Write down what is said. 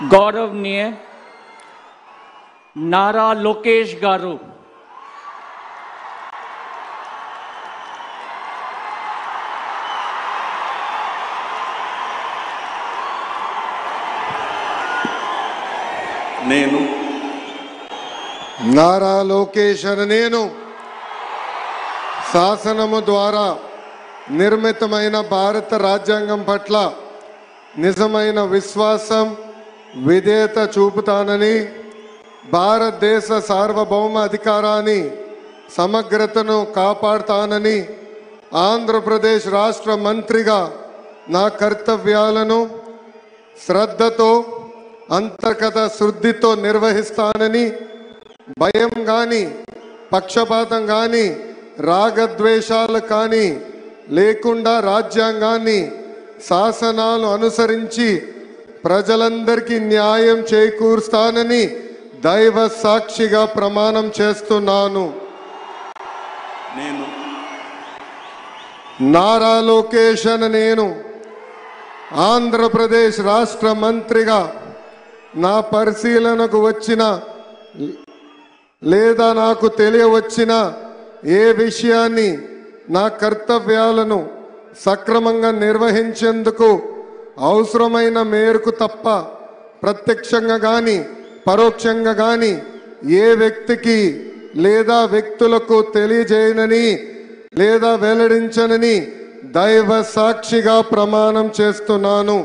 गौरवनीय नारा लोकेश गारू, నేను నారా లోకేష్ అనే నేను శాసనము ద్వారా నిర్మితమైన భారత రాజ్యాంగం పట్ల నిజమైన విశ్వాసం విధేయత చూపుతానని, భారతదేశ సార్వభౌమ అధికారాన్ని సమగ్రతను కాపాడుతానని, ఆంధ్రప్రదేశ్ రాష్ట్ర మంత్రిగా నా కర్తవ్యాలను శ్రద్ధతో అంతర్గత శుద్ధితో నిర్వహిస్తానని, భయం కానీ పక్షపాతం కానీ రాగద్వేషాలు కానీ లేకుండా రాజ్యాంగాన్ని శాసనాలు అనుసరించి ప్రజలందరికీ న్యాయం చేకూరుస్తానని దైవ సాక్షిగా ప్రమాణం చేస్తున్నాను. నేను నారా లోకేష్ అనే నేను ఆంధ్రప్రదేశ్ రాష్ట్ర మంత్రిగా నా పరిశీలనకు వచ్చిన లేదా నాకు తెలియవచ్చిన ఏ విషయాన్ని నా కర్తవ్యాలను సక్రమంగా నిర్వహించేందుకు అవసరమైన మేరకు తప్ప ప్రత్యక్షంగా కానీ పరోక్షంగా కానీ ఏ వ్యక్తికి లేదా వ్యక్తులకు తెలియజేయనని లేదా వెల్లడించనని దైవ సాక్షిగా ప్రమాణం చేస్తున్నాను.